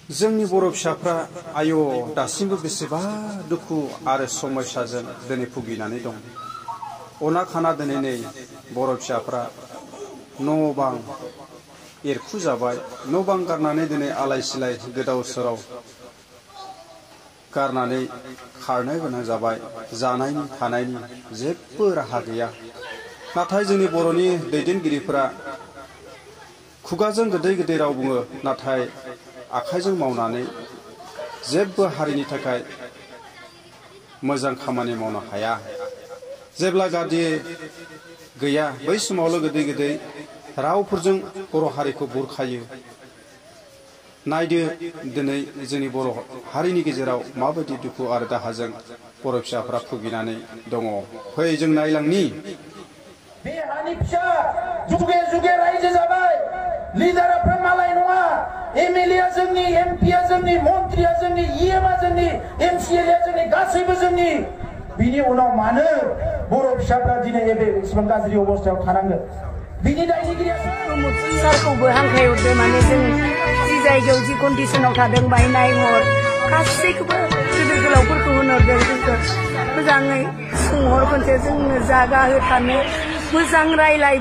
जोंनि बर' फिसाफ्रा आयो दासिमबो बेसेबा दुखु आरो समस्याजों दिनै भुगिनानै दं। अना खाना दिनै नै बर' फिसाफ्रा न' बां एरखुजाबाय, न' बां गारनानै दिनै आलाय सिलाय गोदाव सोराव गारनानै खारनो गोनां जाबाय। जानायनि थानायनि जेबो राहा गैया। नाथाय जोंनि बर'नि दैदेनगिरिफोरा खुगाजों गोदै गोदै राव बुङो, नाथाय आखाइजों मावनानै जेबो हारिनि थाखाय मोजां खामानि मावनो हाया। जेब्ला गादि गैया बै समावल' गोदै गोदै रावफोरजों बर' हारिखौ बुरखायो। नायदो दिनै जोंनि बर' हारिनि गेजेराव माबायदि दुखु आरो दाहाजों बर' फिसाफ्रा भुगिनानै दङ। फै जों नायलांनि। बे हानि फिसा जुगे जुगे रायजो जाबाय। लिडारफ्रा मालाय नङा। एमएलए जोंनि, एमपिआ जोंनि, मन्त्रिया जोंनि, इएमआ जोंनि, एमसिएलए जोंनि, गासैबो जोंनि। बिनि उनाव मानो बर' फिसाफ्रा दिनै एसेबां गाज्रि अबस्थायाव थानांगोन? बिनि दायनिगिरिया सारखौबो हांख्रायहरदो, माने जों जि जायगायाव जि कन्डिसनाव थादों बाहाय नायहर, गासैखौबो गिदिर गोलावफोरखौ होनहरदों। जोंखौ मोजाङै सोंहर, खनसे जोंनो जागा होथानो मोजां रायलाय।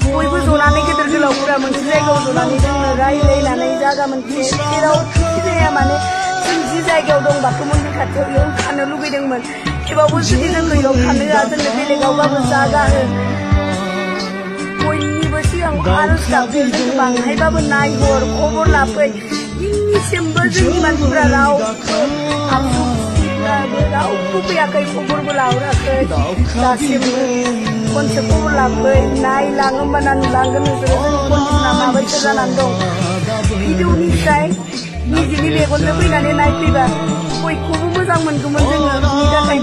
बयबो जनानै गिदिर गोलावफोरा मोनसे जायगायाव जनानै जोंनो रायलायनानै जागा मोनसे जेरावखि जाया माने जों जि जायगायाव दं बाथौ मन्दिर खाथियाव बेयाव थानो लुगैदोंमोन। थेवबाबो जुदि जोंखौ बेयाव थानो होआ, जोंनो बेलेगावबाबो जागा हो। बयनिबो सिगां आर'ज गाबदो, जोंखौ बांद्रायबाबो नायहर, खबर लाफै। दिनैसिमबो जोंनि मानसिफ्रा रावबो फैयाखै, खबरबो लाहराखै। दासिमबो खनसे खबर लाफै, नायलां, होमबाना नुलांगोन नोंसोरो जोंनि कन्डिसना माबायदि जानानै दं। भिडिअनिफ्राय निजिनि मेगनजों फैनानै नायफैबा बयखौबो मोजां मोनगौमोन जोङो। बिनि थाखाय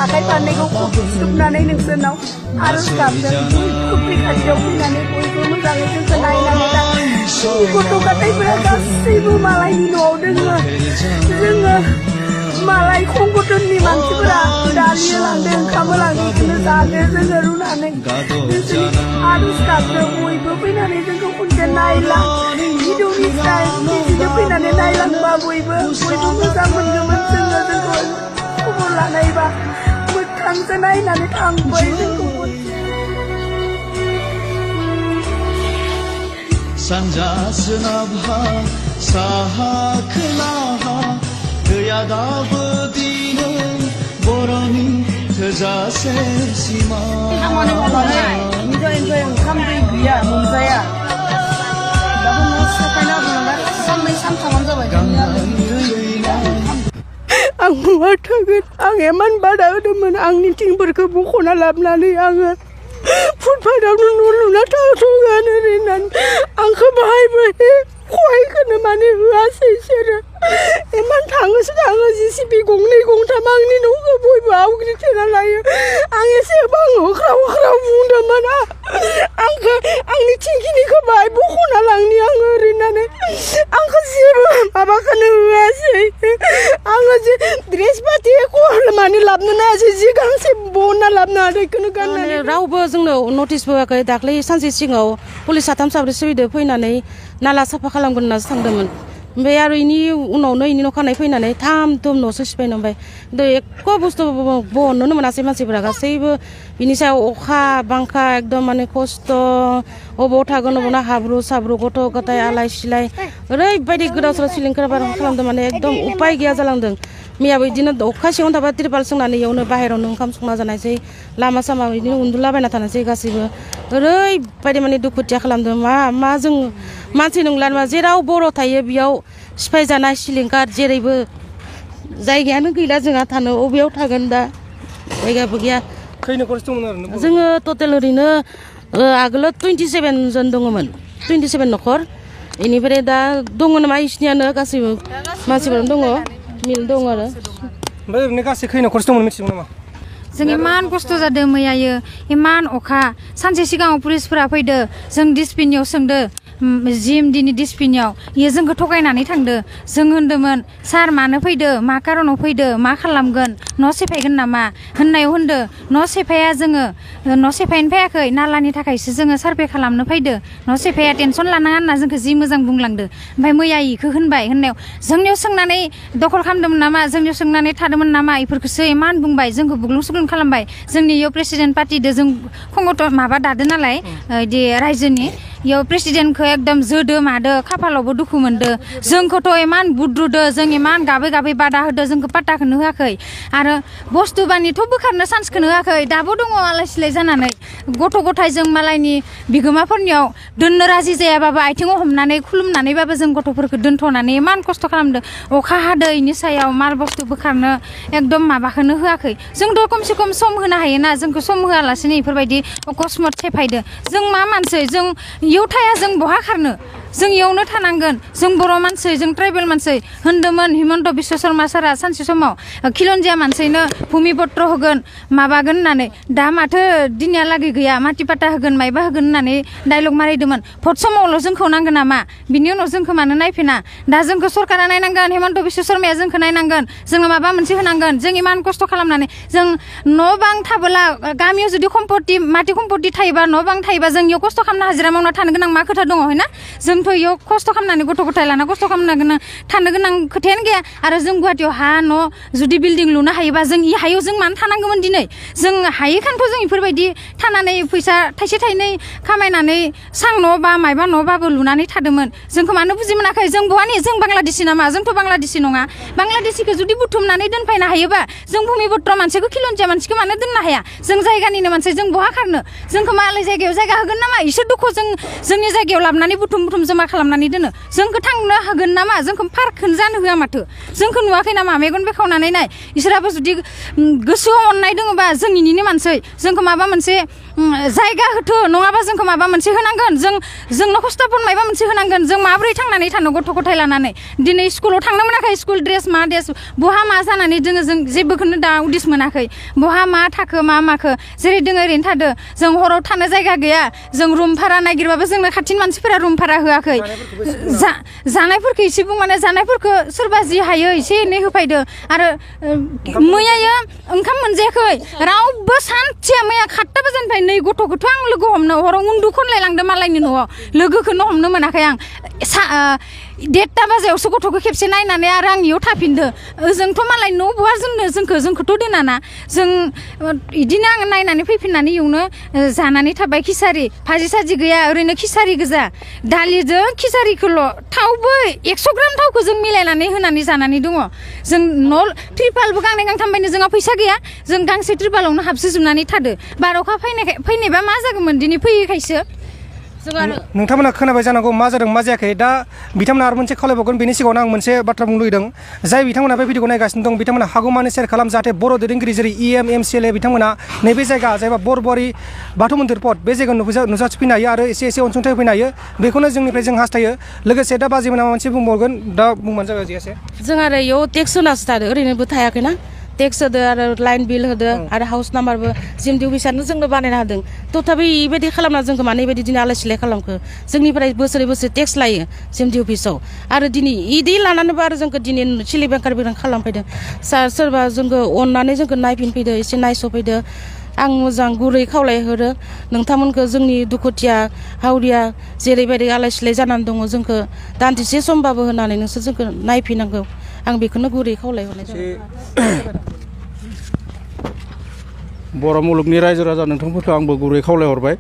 आखाइ फारनैखौ खबजोबनानै नोंसोरनाव आर'ज गाबदों। बयबो खाथियाव फैनानै बयबो मोजाङै जोंखौ नायनानै दा गथ' गथायफोरा गासैबो मालायनि न'आव दोङो। जोङो मालाय खंगटननि मानसिफोरा दालि होलांदों, ओंखाम होलांदों, बेखौनो जादों जोङो रुनानै। नोंसोरनि आर'ज गाबदों, बयबो फैनानै जोंखौ खनसे नायलां। भिडिअनिफ्राय निजिनो फैनानै नायलांबा बयबो मोजां मोनगौमोन। जोंखौ खबर लानायबा मोखांजों नायनानै थांबाय जोंखौ। सानजा सोनाबहा साहा खोलाहा गैया दाबो दिनै बर'नि थोजासे सिमा। खामानि मावनानै निजय ओंखाम दै गैया, मोनजाया। दाबो न' सफायना होनांगोन, साननै सानथामानो जाबाय। आं बहा थागोन? आं इमान बादा होदोंमोन, आंनि थिंफोरखौ बख'ना लाबोनानै आङो फुटपाथावनो न' लुना थाथ'गोन ओरैनानै आंखौ बाहायबो खहायखौनो माने होआसै बिसोरो। इमान थाङो जिसिबि गंनै गंथाम आंनि न'खौ बयबो आवग्रिथेना लायो। आं एसेबां होख्राव बुंदोंमोन, आंखौ आंनि थिंखिनिखौ बाहाय बख'ना लांनि आङो ओरैनानै। आंखौ जेबो माबाखौनो होआसै। आङो जे ड्रेस पाति एख' माने लाबोनो हायासै, जि गांसे बना लाबोनो हादों बेखौनो गाननानै। रावबो जोंनो नटिस होआखै। दाख्लै सानसे सिगाङाव पुलिस 3-4 फैदो, फैनानै नाला साफा खालामगोन होननासो थांदोंमोन। ओमफ्राय आरो इनि उनावनो इनि नखानायै फैनानै थाम न'सो सिफायनो हमबाय। एख' बुस्थु बहननोनो मोनासै मानसिफोरा गासैबो। बिनि सायाव अखा बांखा एकदम माने खस्थ'। अबाव थागोन अबाव ना, हाब्रु साब्रु, गथ' गथाय आलाय सिलाय ओरैबायदि गोदाव सोराव सिलिंखार खालामदों, माने एकदम उपाय गैया जालांदों। मैयाबो बिदिनो अखा सिङावनो थाबा तिरपाल सोंनानै इयावनो बाहेरावनो ओंखाम संना जानायसै, लामा सामा बिदिनो उन्दुलाबायना थानायसै गासैबो। ओरैबायदि माने दुखुथिया खालामदों। मा जों मानसि नंला नामा? जेराव बर' थायो बेयाव सिफायजानाय सिलिंखार, जेरैबो जायगायानो गैला जोंहा थानो। अबेयाव थागोन दा? जायगाबो गैया। जोङो टटेल ओरैनो आगोलो 27 जन दङमोन, 27 न'खर। बेनिफ्राय दा दङ नामा इसिनियानो गासैबो मानसिफोरानो दङ, मिल दङ आरो। ओमफ्राय ओरैनो गासै खै न'खरसो दंमोन मिथिगौ नामा? जों इमान खस्थ' जादों मैयायो, इमान अखा। सानसे सिगाङाव पुलिसफोरा फैदो, जों डिसपिनियाव सोंदो जिम दिनै डिसपिनियाव इयो जोंखौ थगायनानै थांदो जों होनदोंमोन सार मानो फैदो मा कारनाव फैदो मा खालामगोन न' सेफायगोन नामा होननायाव होनदो न' सेफाया जोङो न' सेफायनो फैयाखै नालानि थाखायसो जोङो सार्भे खालामनो फैदो न' सेफाया टेनसन लानाङा होनना जोंखौ जि मोजां बुंलांदो ओमफ्राय मैया इखौ होनबाय होननायाव जोंनियाव सोंनानै दखल खालामदोंमोन नामा जोंनियाव सोंनानै थादोंमोन नामा इफोरखौसो इमान बुंबाय जोंखौ बुग्लुं सुग्लुं खालामबाय जोंनि इयाव प्रेसिडेन्ट पार्टिदो जों खंगत माबा दादो नालाय इदि रायजोनि इयाव प्रेसिडेन्टखौ एकदम जोदो मादो खाफालावबो दुखु मोनदो जोंखौथ' इमान बुद्रुदो जों इमान गाबै गाबै बादा होदो जोंखौ पात्ताखौनो होआखै आरो बस्तु बानिथ' बोखारनो चान्सखौनो होआखै दाबो दङ आलाय सिलाय जानानै गथ' गथाय जों मालायनि बिगोमाफोरनियाव दोननो राजि जायाबाबो आथिङाव हमनानै खुलुमनानैबाबो जों गथ'फोरखौ दोनथ'नानै इमान खस्थ' खालामदो अखा हादो इनि सायाव माल बस्तु बोखारनो एकदम माबाखौनो होआखै जोंथ' खमसे खम सम होनो हायोना जोंखौ सम होआलासिनो इफोरबायदि अकस्मात सेफायदो जों मा मानसि जों इयाव थाया जों बहा खारनो जों इयावनो थानांगोन जों बर' मानसि जों ट्राइबेल मानसि होनदोंमोन हिमन्त बिश्व शर्मा सारा सानसे समाव खिलन्जिया मानसिनो भुमिपत्र होगोन माबागोन होननानै दा माथो दिनैहालागै गैया माटि पाट्टा होगोन मायबा होगोन होननानै डायलग मारिदोंमोन भट समावल' जोंखौ नांगोन नामा बिनि उनाव जोंखौ मानो नायफिना दा जोंखौ सरकारा नायनांगोन हिमन्त बिश्व शर्माया जोंखौ नायनांगोन जोंनो माबा मोनसे होनांगोन जों इमान खस्थ' खालामनानै जों न' बां थाबोला गामियाव जुदि सम्पति माटि सम्पति थायोबा न' बां थायोबा जों इयाव खस्थ' खालामना हाजिरा मावना थानो गोनां मा खोथा दङ हैना जोंथ' इयाव खस्थ' खालामनानै गथ' गथाय लाना खस्थ' खालामना थानो गोनां खोथायानो गैया आरो जों गुवाहाटियाव हा न' जुदि बिल्डिं लुनो हायोबा जों इ हायाव जों मानो थानांगौमोन दिनै जों हायैखानथ' जों इफोरबायदि थानानै फैसा थाइसे थाइनै खामायनानै सां न' बा मायबा न'बाबो लुनानै थादोंमोन जोंखौ मानो बुजि मोनाखै जों बहानि जों बांलादेशि नामा जोंथ' बांलादेशि नङा बांलादेशिखौ जुदि बुथुमनानै दोनफायनो हायोबा जों भुमिपत्र मानसिखौ खिलन्जिया मानसिखौ मानो दोननो हाया जों जायगानिनो मानसि जों बहा खारनो जोंखौ मालाय जायगायाव जायगा होगोन नामा इसोर दुखु जोंनि जायगायाव लाबोनानै बुथुम जमा खालामनानै दोनो जोंखौ थांनो हागोन नामा जोंखौ पार्कखौनो जानो होआ माथो जोंखौ नुवाखै नामा मेगन बेखावनानै नाय इसोराबो जुदि गोसोआव अननाय दङबा जोंनिनो मानसि जोंखौ माबा मोनसे जायगा होथो नङाबा जोंखौ माबा मोनसे होनांगोन जोंनो खस्थ'पन माबा मोनसे होनांगोन जों माबोरै थांनानै थानो गथ' गथाय लानानै दिनै स्कुलाव थांनो मोनाखै स्कुल ड्रेस मा ड्रेस बहा मा जानानै दोङो जों जेबोखौनो दा उदिस मोनाखै बहा मा थाखो मा माखो जेरै दोङो ओरैनो थादो जों हराव थानो जायगा गैया जों रुम भारा नागिरबाबो जोंनो खाथिनि मानसिफोरा रुम भारा होआखै जानायफोरखौ एसे बुं माने जानायफोरखौ सोरबा जि हायो एसे एनै होफैदो आरो मैयायो ओंखाम मोनजायाखै रावबो सानसेया मैया 8टा बाजानिफ्राय नै गथ'खौथ' आं लोगो हमनो हराव उन्दु खनलायलांदों मालायनि न'आव लोगोखौनो हमनो मोनाखै आं 1:30 बाजायावसो गथ'खौ खेबसे नायनानै आरो आं इयाव थाफिनदो ओजोंथ' मालाय न' बहा जोंखौथ' दोनाना जों इदिनो आं नायनानै फैफिननानै इयावनो जानानै थाबाय खिसारि भाजि साजि गैया ओरैनो खिसारि गोजा दालिजों खिसारिखौल' थावबो 100 ग्राम थावखौ जों मिलायनानै होनानै जानानै दङ जों न' त्रिपालबो गांनै गांथामबायनो जोंहा फैसा गैया जों गांसे त्रिपालावनो हाबसोजोबनानै थादो बार अखा फैनायबा मा जागौमोन दिनै फैयैखायसो नोंथांमोना खोनाबाय जानांगौ मा जादों मा जायाखै दा बिथांमोना आरो मोनसे खावलायबावगोन बेनि सिगाङावनो आं मोनसे बाथ्रा बुंनो लुबैदों जाय बिथांमोना बे भिडिअखौ नायगासिनो दं बिथांमोना हागौमानि शेयार खालाम जाहाथे बर' दैदेनगिरि जेरै EM MCLA बिथांमोना नैबे जायगा जायबा बरबरि बाथौ मन्दिर पद बे जायगायाव नुजाथिफैनो हायो आरो एसे अनसुंथाइ होफैनो हायो बेखौनो जोंनिफ्राय जों हास्थायो लोगोसे दा बाजैमोना मोनसे बुंबावगोन दा बुंबानो जाबाय जियासे जों आरो इयाव टेक्स होनासो थादो ओरैनोबो थायाखैना टेक्स होदो आरो लाइन बिल होदो आरो हाउस नाम्बारबो जिएमडि अफिसारनो जोंनो बानायना होदों तथापि बेबायदि खालामना जोंखौ मानो बेबायदि दिनै आलाय सिलाय खालामखो जोंनिफ्राय बोसोरै टेक्स लायो जिएमडि अफिसाव आरो दिनै इदि लानानैबो आरो जोंखौ दिनै सिलिबेंकार बिरां खालामफैदों सोरबा जोंखौ अननानै जोंखौ नायफिनफैदो एसे नायस'फैदो आं मोजां गुरै खावलायहरो नोंथांमोनखौ जोंनि दुखुथिया हावरिया जेरैबायदि आलाय सिलाय जानानै दङ जोंखौ दान्दिसे समबाबो होनानै नोंसोर जोंखौ नायफैनांगौ आं बेखौनो गुरै खावलायहरनाय जाबाय बर' मुलुगनि रायजो राजा नोंथांफोरखौ आंबो गुरै खावलायहरबाय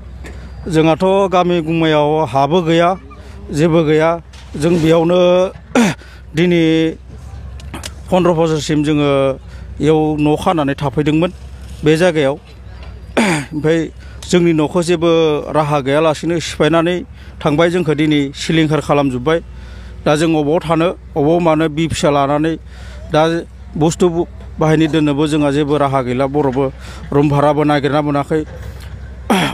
जोंहाथ' गामि गुमायाव हाबो गैया जेबो गैया जों बेयावनो दिनै 15 बोसोरसिम जोङो इयाव न' खानानै थाफैदोंमोन बे जायगायाव ओमफ्राय जोंनि न'खौ जेबो राहा गैयालासेनो सिफायनानै थांबाय जोंखौ दिनै सिलिंखार खालामजोब्बाय दा जों अबाव थानो अबाव मानो बि फिसा लानानै दा बुस्थु बाहायनो दोननोबो जोंहा जेबो राहा गैला बर'बो रुम भाराबो नागिरना मोनाखै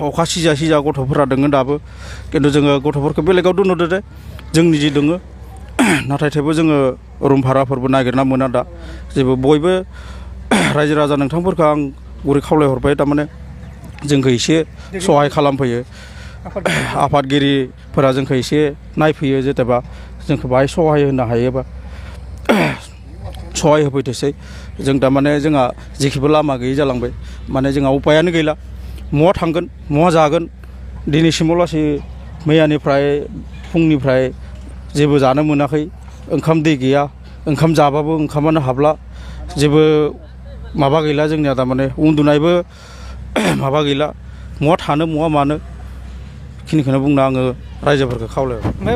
अखा सिजा गथ'फोरा दोङो दाबो खिन्थु जोङो गथ'फोरखौ बेलेगाव दोनहरदो दे जोंनि जि दोङो नाथाय थेवबो जोङो रुम भाराफोरबो नागिरना मोना दा जेबो बयबो रायजो राजा नोंथांफोरखौ आं गुरै खावलायहरबाय थारमाने जोंखौ एसे सहाय खालामफैयो आफादगिरि फोरा जोंखौ एसे नायफैयो जेनेबा जोंखौ बाहाय सहाय होनो हायोबा सहाय होफैथोसै जों थारमाने जोंहा जेखिबो लामा गैयै जालांबाय माने जोंहा उपायानो गैला महा थांगोन महा जागोन दिनैसिमाव लासै मैयानिफ्राय फुंनिफ्राय जेबो जानो मोनाखै ओंखाम दै गैया ओंखाम जाबाबो ओंखामानो हाबला जेबो माबा गैला जोंनिया थारमाने उन्दुनायबो माबा गैला महा थानो महा मानो खिनिखौनो बुंनो आङो रायजोफोरखौ खावलायबाय।